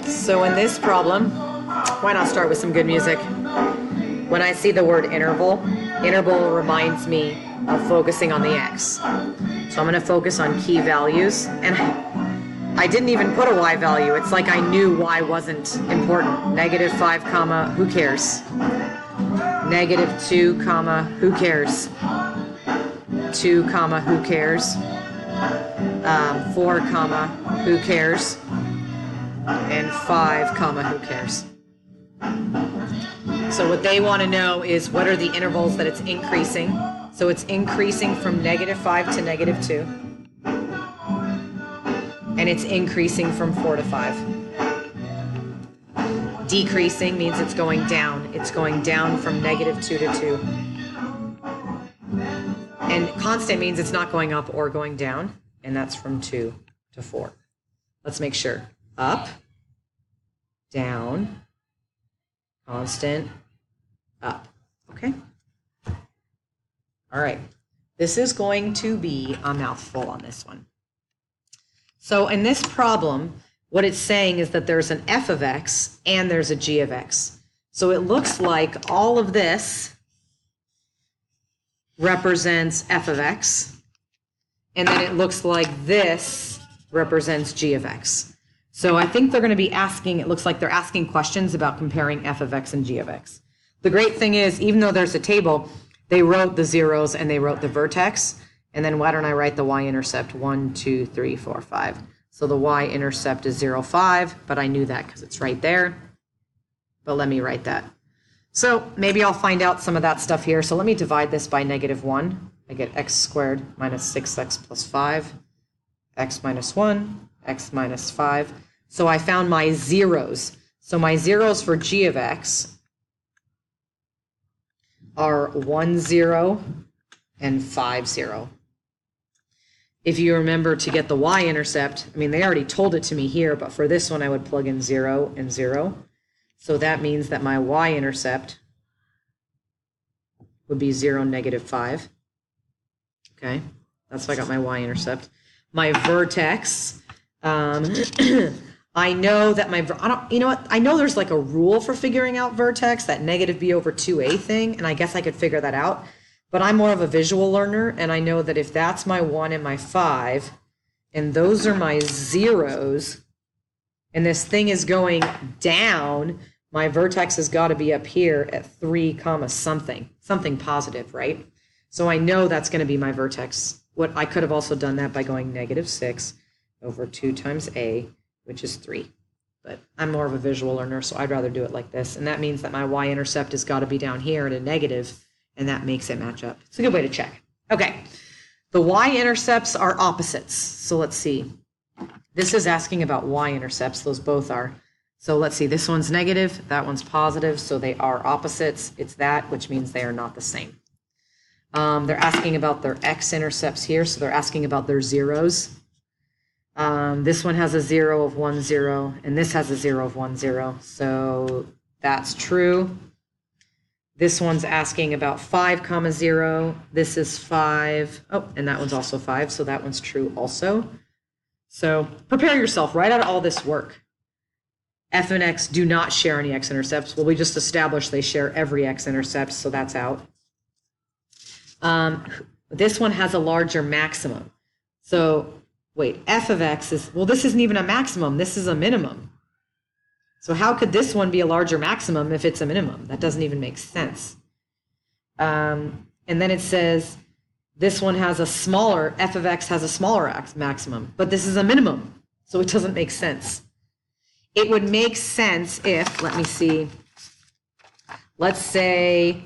So in this problem, why not start with some good music? When I see the word interval, interval reminds me of focusing on the x. So I'm going to focus on key values, and I didn't even put a y value. It's like I knew y wasn't important. Negative 5 comma, who cares? Negative 2 comma, who cares? 2 comma, who cares? 4 comma, who cares? And 5 comma, who cares? So what they want to know is what are the intervals that it's increasing. So it's increasing from negative 5 to negative 2. And it's increasing from 4 to 5. Decreasing means it's going down. It's going down from negative 2 to 2. And constant means it's not going up or going down. And that's from 2 to 4. Let's make sure. Up, down, constant, up. Okay? All right. This is going to be a mouthful on this one. So in this problem, what it's saying is that there's an f of x and there's a g of x. So it looks like all of this represents f of x, and then it looks like this represents g of x. So I think they're going to be asking, it looks like they're asking questions about comparing f of x and g of x. The great thing is, even though there's a table, they wrote the zeros and they wrote the vertex. And then why don't I write the y-intercept? 1, 2, 3, 4, 5. So the y-intercept is 0, 5, but I knew that because it's right there. But let me write that. So maybe I'll find out some of that stuff here. So let me divide this by negative 1. I get x squared minus 6x plus 5, x minus 1, x minus 5. So I found my zeros. So my zeros for g of x are 1, 0, and 5, 0. If you remember to get the y-intercept, I mean, they already told it to me here, but for this one, I would plug in 0 and 0. So that means that my y-intercept would be 0, negative 5. Okay, that's why I got my y-intercept. My vertex, I know that I know there's like a rule for figuring out vertex, that negative b over 2a thing, and I guess I could figure that out. But I'm more of a visual learner, and I know that if that's my 1 and my 5, and those are my zeros, and this thing is going down, my vertex has got to be up here at 3 comma something positive, right? So I know that's going to be my vertex. What I could have also done that by going negative 6 over 2 times a, which is 3. But I'm more of a visual learner, so I'd rather do it like this. And that means that my y-intercept has got to be down here at a negative, and that makes it match up. It's a good way to check. Okay, the y-intercepts are opposites. So let's see. This is asking about y-intercepts. Those both are. So let's see, this one's negative, that one's positive, so they are opposites. It's that, which means they are not the same. They're asking about their x-intercepts here, so they're asking about their zeros. This one has a 0 of 1, 0, and this has a 0 of 1, 0, so that's true. This one's asking about 5 comma 0. This is 5. Oh, and that one's also 5, so that one's true also. So prepare yourself right out of all this work. F and x do not share any x-intercepts. Well, we just established they share every x-intercept, so that's out. This one has a larger maximum. So wait, f of x is, well, this isn't even a maximum. This is a minimum. So how could this one be a larger maximum if it's a minimum? That doesn't even make sense. And then it says this one has a smaller, f of x has a smaller maximum, but this is a minimum, so it doesn't make sense. It would make sense if, let me see, let's say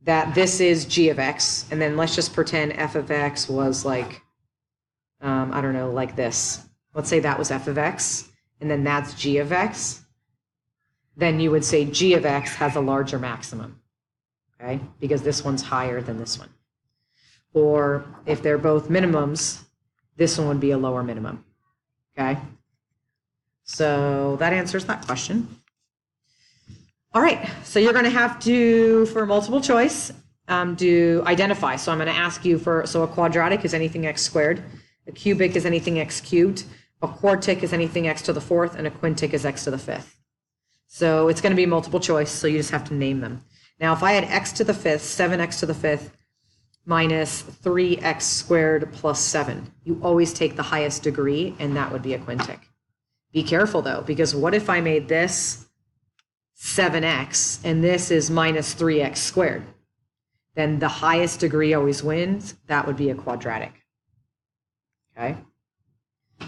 that this is g of x, and then let's just pretend f of x was like, I don't know, like this. Let's say that was f of x, and then that's g of x. Then you would say g of x has a larger maximum, okay? Because this one's higher than this one. Or if they're both minimums, this one would be a lower minimum, okay? So that answers that question. All right, so you're going to have to, for multiple choice, do identify. So I'm going to ask you for, so a quadratic is anything x squared, a cubic is anything x cubed, a quartic is anything x to the fourth, and a quintic is x to the fifth. So it's going to be multiple choice, so you just have to name them. Now, if I had x to the fifth, 7x to the fifth minus 3x squared plus 7, you always take the highest degree, and that would be a quintic. Be careful, though, because what if I made this 7x, and this is minus 3x squared? Then the highest degree always wins. That would be a quadratic. Okay?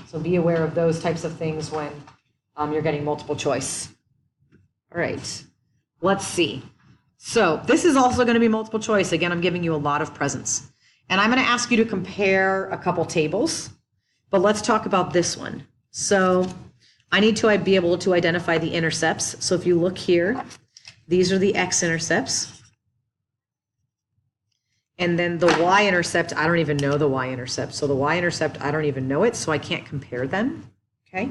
So be aware of those types of things when you're getting multiple choice. All right, let's see. So this is also going to be multiple choice. Again, I'm giving you a lot of presents. And I'm going to ask you to compare a couple tables, but let's talk about this one. So I need to be able to identify the intercepts. So if you look here, these are the x-intercepts. And then the y-intercept, I don't even know the y-intercept. So the y-intercept, I don't even know it, so I can't compare them, okay?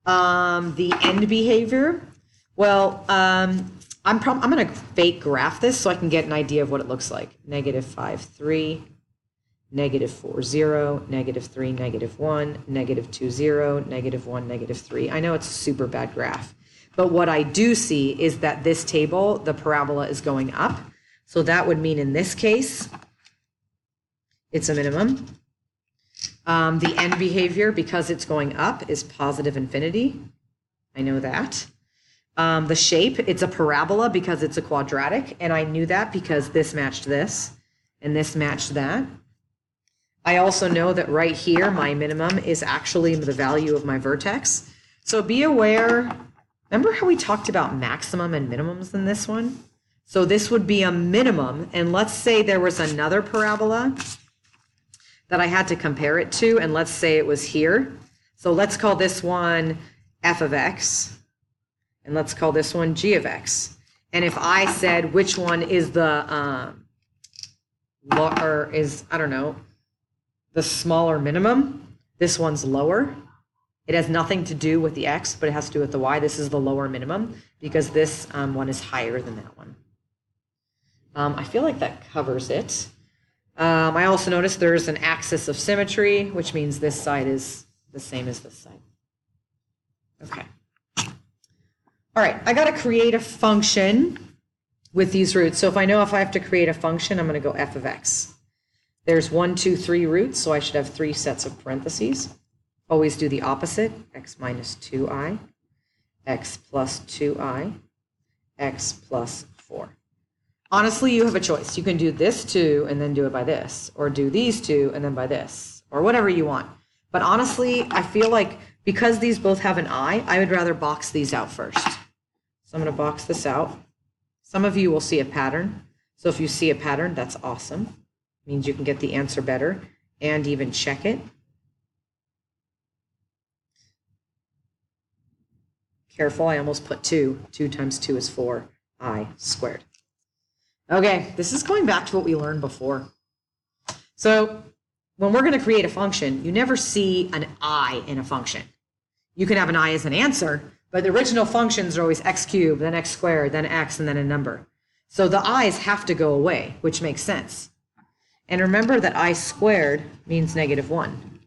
The end behavior, well, I'm going to fake graph this so I can get an idea of what it looks like. Negative 5, 3, negative 4, 0, negative 3, negative 1, negative 2, 0, negative 1, negative 3. I know it's a super bad graph, but what I do see is that this table, the parabola is going up. So that would mean in this case, it's a minimum. The end behavior, because it's going up, is positive infinity. I know that. The shape, it's a parabola because it's a quadratic, and I knew that because this matched this, and this matched that. I also know that right here, my minimum is actually the value of my vertex. So be aware, remember how we talked about maximum and minimums in this one? So this would be a minimum, and let's say there was another parabola that I had to compare it to, and let's say it was here. So let's call this one f of x, and let's call this one g of x. And if I said which one is the, I don't know, the smaller minimum, this one's lower. It has nothing to do with the x, but it has to do with the y. This is the lower minimum because this one is higher than that one. I feel like that covers it. I also noticed there's an axis of symmetry, which means this side is the same as this side. Okay. All right, I got to create a function with these roots. So if I have to create a function, I'm going to go f of x. There's 1, 2, 3 roots, so I should have 3 sets of parentheses. Always do the opposite, x minus 2i, x plus 2i, x plus 4. Honestly, you have a choice. You can do this two and then do it by this, or do these two and then by this, or whatever you want. But honestly, I feel like because these both have an I would rather box these out first. So I'm going to box this out. Some of you will see a pattern. So if you see a pattern, that's awesome. It means you can get the answer better and even check it. Careful, I almost put 2. 2 times 2 is 4i squared. Okay, this is going back to what we learned before. So when we're going to create a function, you never see an I in a function. You can have an I as an answer, but the original functions are always x cubed, then x squared, then x, and then a number. So the i's have to go away, which makes sense. And remember that I squared means -1.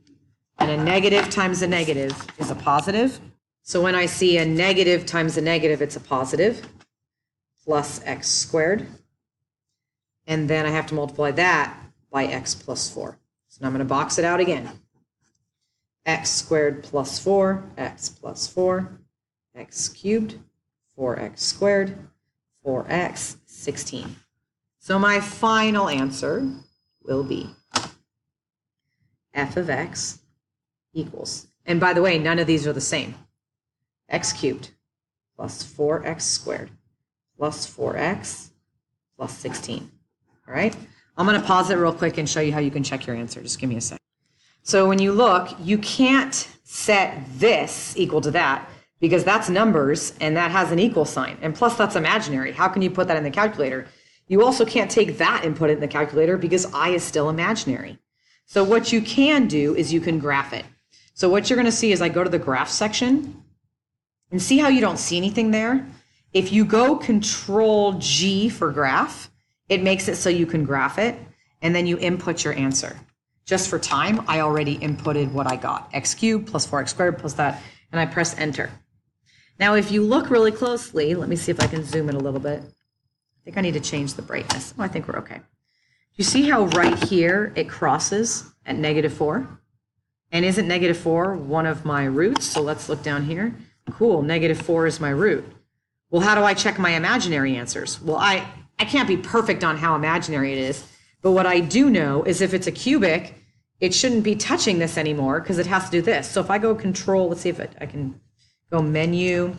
And a negative times a negative is a positive. So when I see a negative times a negative, it's a positive, plus x squared. And then I have to multiply that by x plus 4. So now I'm going to box it out again. X squared plus 4, x plus 4, x cubed, 4x squared, 4x, 16. So my final answer will be f of x equals, and by the way, none of these are the same, x cubed plus 4x squared plus 4x plus 16. All right, I'm going to pause it real quick and show you how you can check your answer. Just give me a sec. So when you look, you can't set this equal to that because that's numbers and that has an equal sign. And plus that's imaginary. How can you put that in the calculator? You also can't take that and put it in the calculator because I is still imaginary. So what you can do is you can graph it. So what you're going to see is I go to the graph section and see how you don't see anything there. If you go Control G for graph, it makes it so you can graph it, and then you input your answer. just for time, I already inputted what I got, x cubed plus 4x squared plus that, and I press enter. Now, if you look really closely, let me see if I can zoom in a little bit. I think I need to change the brightness. Oh, I think we're okay. You see how right here it crosses at -4? And isn't -4 one of my roots? So let's look down here. Cool, -4 is my root. Well, how do I check my imaginary answers? Well, I can't be perfect on how imaginary it is, but what I do know is if it's a cubic, it shouldn't be touching this anymore because it has to do this. So if I go control, let's see if I can go menu,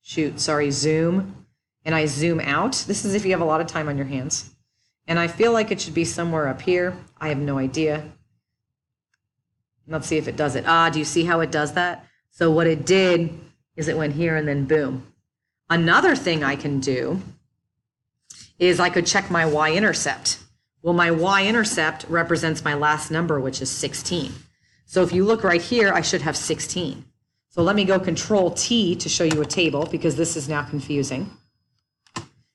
zoom, and I zoom out. This is if you have a lot of time on your hands. And I feel like it should be somewhere up here. I have no idea. Let's see if it does it. Do you see how it does that? So what it did is it went here and then boom. Another thing I can do is I could check my y-intercept. Well, my y-intercept represents my last number, which is 16. So if you look right here, I should have 16. So let me go control T to show you a table because this is now confusing.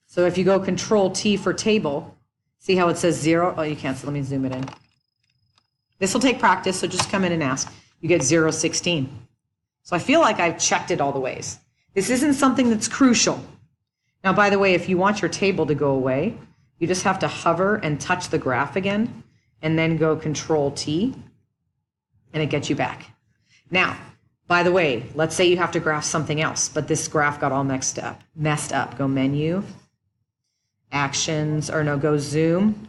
So if you go control T for table, see how it says 0? Oh, you can't, so let me zoom it in. This will take practice, so just come in and ask. You get 0, 16. So I feel like I've checked it all the ways. This isn't something that's crucial. Now, by the way, if you want your table to go away, you just have to hover and touch the graph again, and then go control T, and it gets you back. Now, by the way, let's say you have to graph something else, but this graph got all messed up. Go menu, actions, or no, go zoom,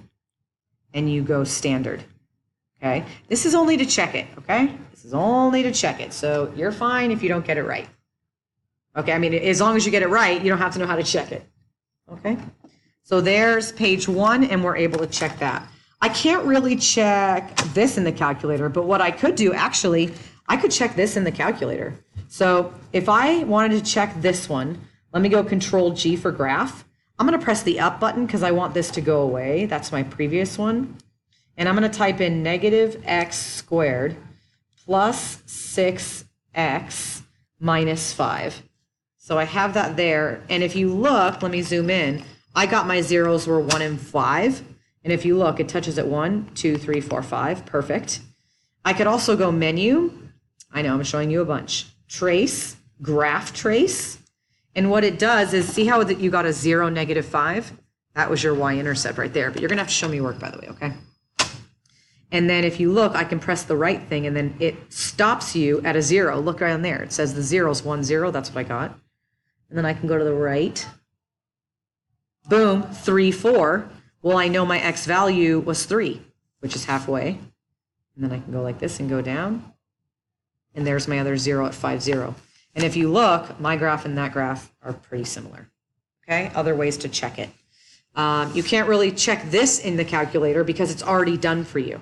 and you go standard. Okay, this is only to check it, okay? This is only to check it, so you're fine if you don't get it right. Okay, I mean, as long as you get it right, you don't have to know how to check it, okay? So there's page 1, and we're able to check that. I can't really check this in the calculator, but what I could do, actually, I could check this in the calculator. So if I wanted to check this one, let me go control G for graph. I'm gonna press the up button because I want this to go away. That's my previous one. And I'm going to type in -x squared plus 6x minus 5. So I have that there. And if you look, let me zoom in. I got my zeros were 1 and 5. And if you look, it touches at 1, 2, 3, 4, 5. Perfect. I could also go menu. I know I'm showing you a bunch. Trace, graph trace. And what it does is, see how you got a 0, -5? That was your y-intercept right there. But you're going to have to show me work, by the way, okay? And then if you look, I can press the right thing and then it stops you at a 0. Look right on there. It says the 0's 1, 0. That's what I got. And then I can go to the right. Boom, 3, 4. Well, I know my x value was 3, which is halfway. And then I can go like this and go down. And there's my other 0 at 5, 0. And if you look, my graph and that graph are pretty similar. Okay, other ways to check it. You can't really check this in the calculator because it's already done for you.